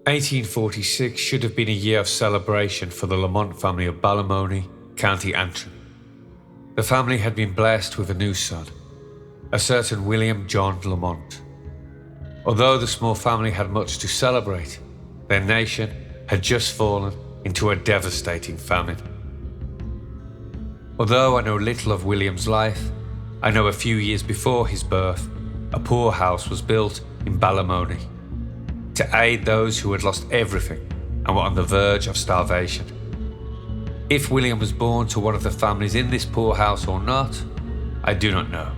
1846 should have been a year of celebration for the Lamont family of Ballymoney, County Antrim. The family had been blessed with a new son, a certain William John Lamont. Although the small family had much to celebrate, their nation had just fallen into a devastating famine. Although I know little of William's life, I know a few years before his birth, a poorhouse was built in Ballymoney to aid those who had lost everything and were on the verge of starvation. If William was born to one of the families in this poorhouse or not, I do not know.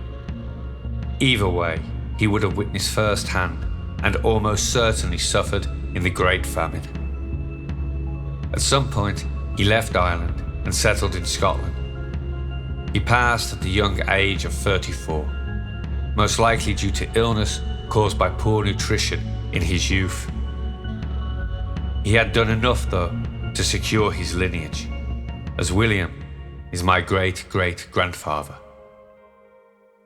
Either way, he would have witnessed firsthand and almost certainly suffered in the Great Famine. At some point, he left Ireland and settled in Scotland. He passed at the young age of 34, most likely due to illness caused by poor nutrition in his youth. He had done enough, though, to secure his lineage, as William is my great-great-grandfather.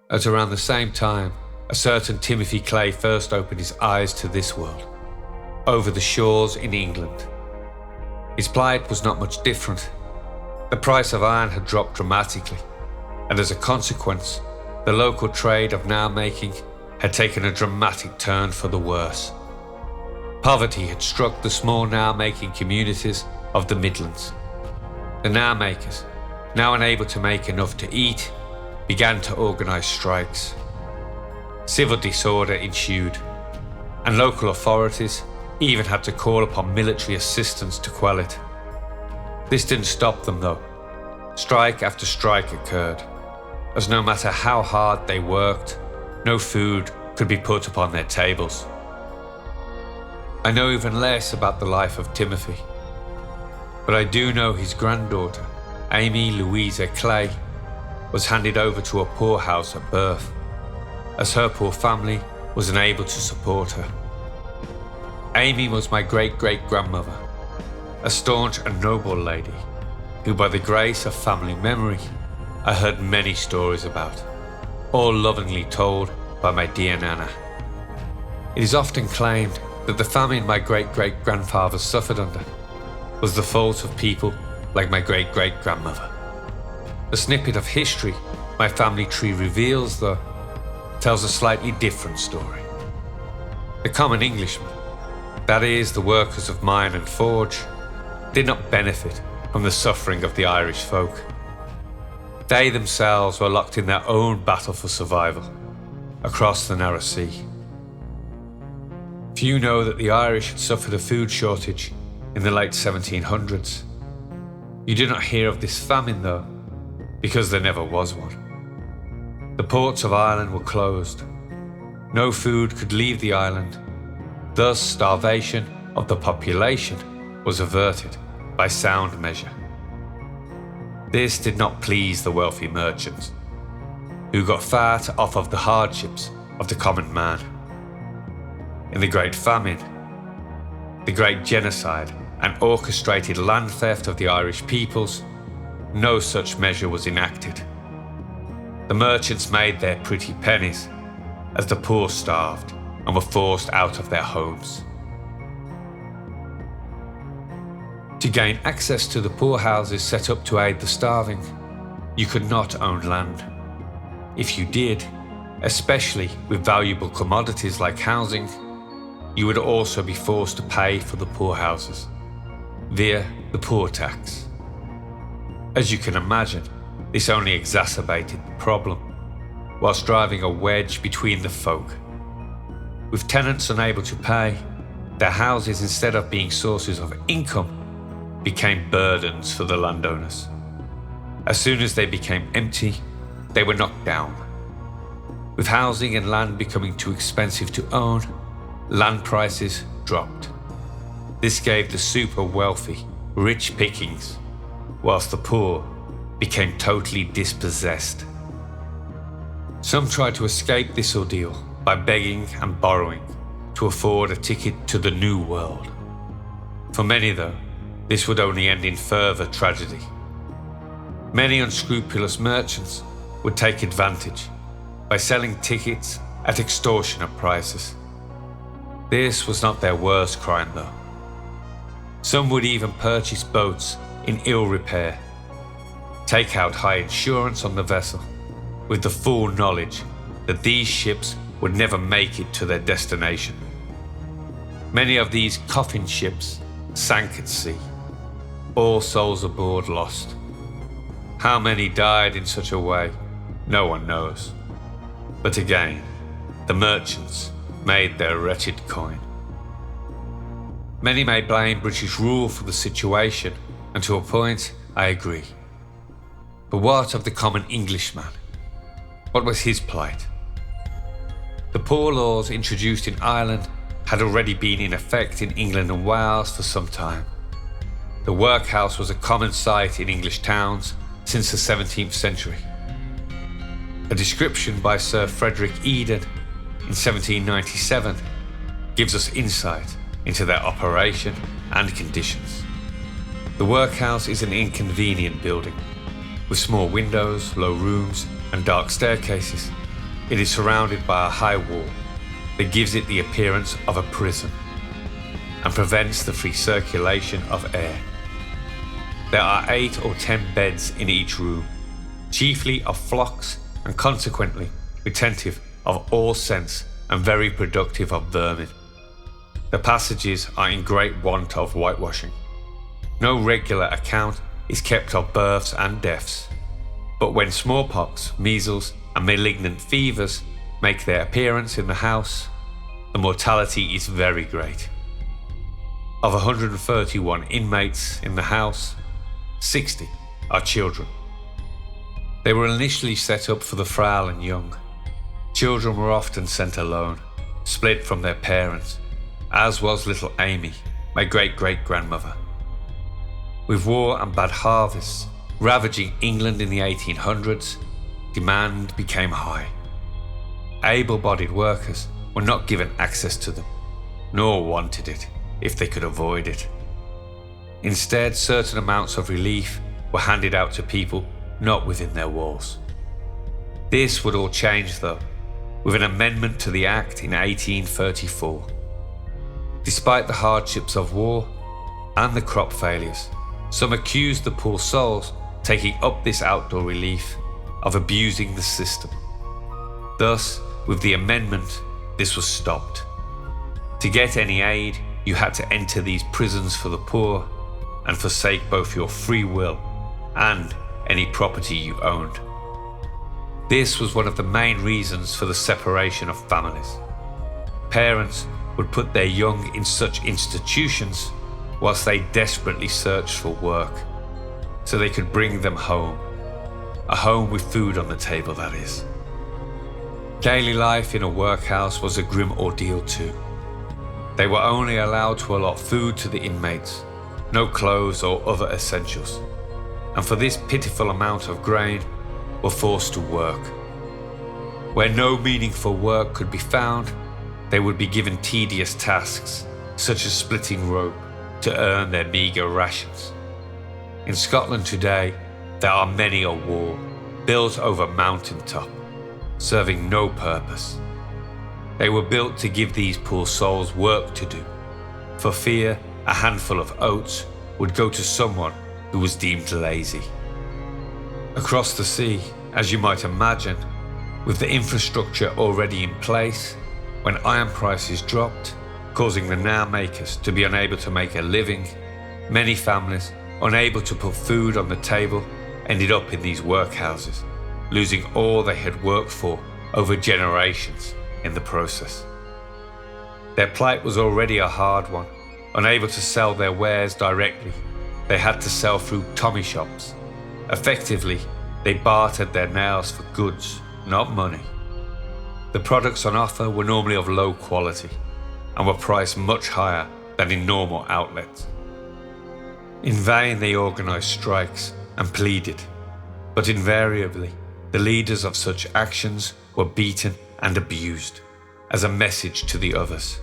At around the same time, a certain Timothy Clay first opened his eyes to this world, over the shores in England. His plight was not much different. The price of iron had dropped dramatically, and as a consequence, the local trade of nail-making had taken a dramatic turn for the worse. Poverty had struck the small nail-making communities of the Midlands. The nail-makers, now unable to make enough to eat, began to organise strikes. Civil disorder ensued, and local authorities even had to call upon military assistance to quell it. This didn't stop them, though. Strike after strike occurred, as no matter how hard they worked, no food could be put upon their tables. I know even less about the life of Timothy, but I do know his granddaughter, Amy Louisa Clay, was handed over to a poorhouse at birth, as her poor family was unable to support her. Amy was my great-great-grandmother, a staunch and noble lady, who by the grace of family memory, I heard many stories about, all lovingly told by my dear Nana. It is often claimed that the famine my great-great-grandfather suffered under was the fault of people like my great-great-grandmother. A snippet of history my family tree reveals, though, tells a slightly different story. The common Englishmen, that is, the workers of mine and forge, did not benefit from the suffering of the Irish folk. They themselves were locked in their own battle for survival across the narrow sea. Few know that the Irish had suffered a food shortage in the late 1700s. You do not hear of this famine, though, because there never was one. The ports of Ireland were closed. No food could leave the island. Thus, starvation of the population was averted by sound measure. This did not please the wealthy merchants, who got fat off of the hardships of the common man. In the Great Famine, the Great Genocide and orchestrated land theft of the Irish peoples, no such measure was enacted. The merchants made their pretty pennies as the poor starved and were forced out of their homes. To gain access to the poorhouses set up to aid the starving, you could not own land. If you did, especially with valuable commodities like housing, you would also be forced to pay for the poorhouses via the poor tax. As you can imagine, this only exacerbated the problem, whilst driving a wedge between the folk. With tenants unable to pay, their houses, instead of being sources of income, became burdens for the landowners. As soon as they became empty, they were knocked down. With housing and land becoming too expensive to own, land prices dropped. This gave the super wealthy rich pickings, whilst the poor became totally dispossessed. Some tried to escape this ordeal by begging and borrowing to afford a ticket to the new world. For many, though, this would only end in further tragedy. Many unscrupulous merchants would take advantage by selling tickets at extortionate prices. This was not their worst crime, though. Some would even purchase boats in ill repair, take out high insurance on the vessel, with the full knowledge that these ships would never make it to their destination. Many of these coffin ships sank at sea, all souls aboard lost. How many died in such a way, no one knows. But again, the merchants made their wretched coin. Many may blame British rule for the situation, and to a point, I agree. But what of the common Englishman? What was his plight? The poor laws introduced in Ireland had already been in effect in England and Wales for some time. The workhouse was a common sight in English towns since the 17th century. A description by Sir Frederick Eden in 1797 gives us insight into their operation and conditions. The workhouse is an inconvenient building, with small windows, low rooms, and dark staircases. It is surrounded by a high wall that gives it the appearance of a prison and prevents the free circulation of air. There are 8 or 10 beds in each room, chiefly of flocks and consequently retentive of all sense and very productive of vermin. The passages are in great want of whitewashing. No regular account is kept of births and deaths, but when smallpox, measles, and malignant fevers make their appearance in the house, the mortality is very great. Of 131 inmates in the house, 60 are children. They were initially set up for the frail and young. Children were often sent alone, split from their parents, as was little Amy, my great-great-grandmother. With war and bad harvests ravaging England in the 1800s, demand became high. Able-bodied workers were not given access to them, nor wanted it if they could avoid it. Instead, certain amounts of relief were handed out to people not within their walls. This would all change though, with an amendment to the Act in 1834. Despite the hardships of war and the crop failures, some accused the poor souls taking up this outdoor relief of abusing the system. Thus, with the amendment, this was stopped. To get any aid, you had to enter these prisons for the poor and forsake both your free will and any property you owned. This was one of the main reasons for the separation of families. Parents would put their young in such institutions whilst they desperately searched for work, so they could bring them home. A home with food on the table, that is. Daily life in a workhouse was a grim ordeal too. They were only allowed to allot food to the inmates, no clothes or other essentials, and for this pitiful amount of grain were forced to work. Where no meaningful work could be found, they would be given tedious tasks, such as splitting rope, to earn their meagre rations. In Scotland today, there are many a wall built over mountaintop, serving no purpose. They were built to give these poor souls work to do, for fear a handful of oats would go to someone who was deemed lazy. Across the sea, as you might imagine, with the infrastructure already in place, when iron prices dropped, causing the now makers to be unable to make a living, many families, unable to put food on the table, ended up in these workhouses, losing all they had worked for over generations in the process. Their plight was already a hard one. Unable to sell their wares directly, they had to sell through Tommy shops. Effectively, they bartered their nails for goods, not money. The products on offer were normally of low quality and were priced much higher than in normal outlets. In vain they organised strikes and pleaded, but invariably the leaders of such actions were beaten and abused as a message to the others.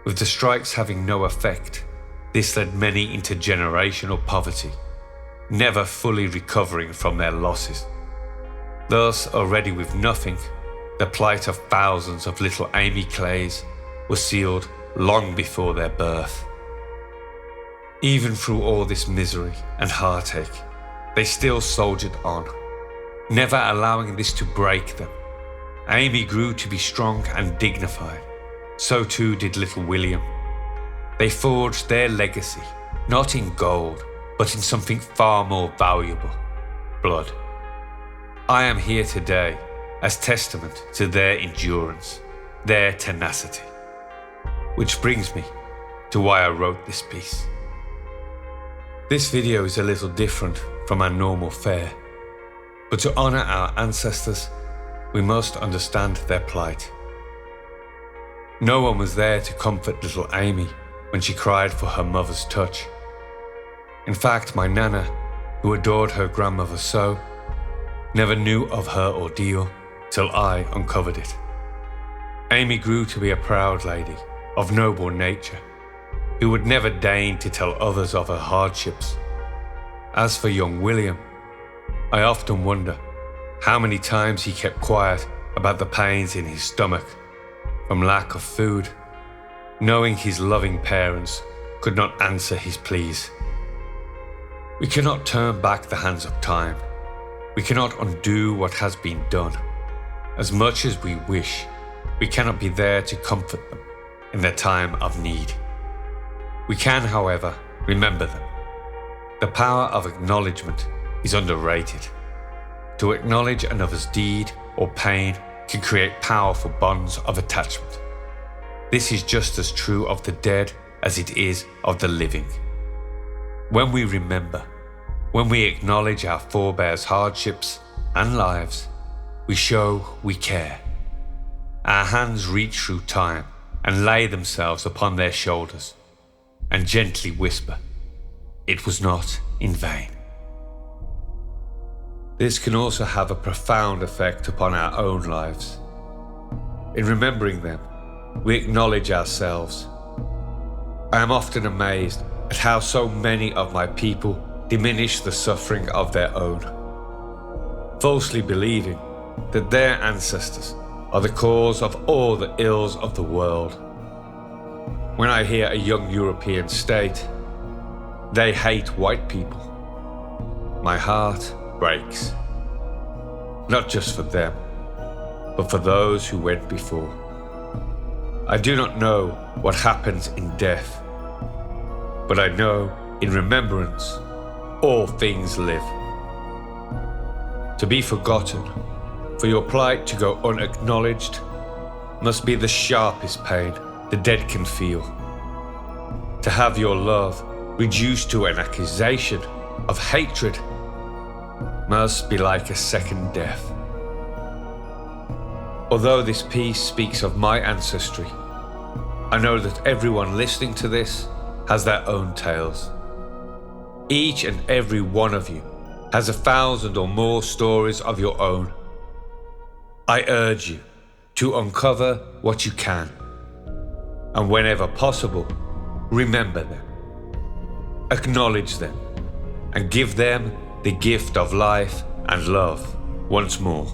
With the strikes having no effect, this led many into generational poverty, never fully recovering from their losses. Thus, already with nothing, the plight of thousands of little Amy Clays was sealed long before their birth. Even through all this misery and heartache, they still soldiered on, never allowing this to break them. Amy grew to be strong and dignified. So too did little William. They forged their legacy, not in gold, but in something far more valuable: blood. I am here today as testament to their endurance, their tenacity. Which brings me to why I wrote this piece. This video is a little different from our normal fare, but to honour our ancestors, we must understand their plight. No one was there to comfort little Amy when she cried for her mother's touch. In fact, my Nana, who adored her grandmother so, never knew of her ordeal till I uncovered it. Amy grew to be a proud lady of noble nature, who would never deign to tell others of her hardships. As for young William, I often wonder how many times he kept quiet about the pains in his stomach from lack of food, knowing his loving parents could not answer his pleas. We cannot turn back the hands of time. We cannot undo what has been done. As much as we wish, we cannot be there to comfort them in their time of need. We can, however, remember them. The power of acknowledgement is underrated. To acknowledge another's deed or pain can create powerful bonds of attachment. This is just as true of the dead as it is of the living. When we remember, when we acknowledge our forebears' hardships and lives, we show we care. Our hands reach through time and lay themselves upon their shoulders and gently whisper, "It was not in vain." This can also have a profound effect upon our own lives. In remembering them, we acknowledge ourselves. I am often amazed at how so many of my people diminish the suffering of their own, falsely believing that their ancestors are the cause of all the ills of the world. When I hear a young European state, they hate white people, my heart breaks. Not just for them, but for those who went before. I do not know what happens in death, but I know in remembrance all things live. To be forgotten, for your plight to go unacknowledged, must be the sharpest pain the dead can feel. To have your love reduced to an accusation of hatred must be like a second death. Although this piece speaks of my ancestry, I know that everyone listening to this has their own tales. Each and every one of you has 1,000 or more stories of your own. I urge you to uncover what you can, and whenever possible, remember them, acknowledge them, and give them the gift of life and love once more.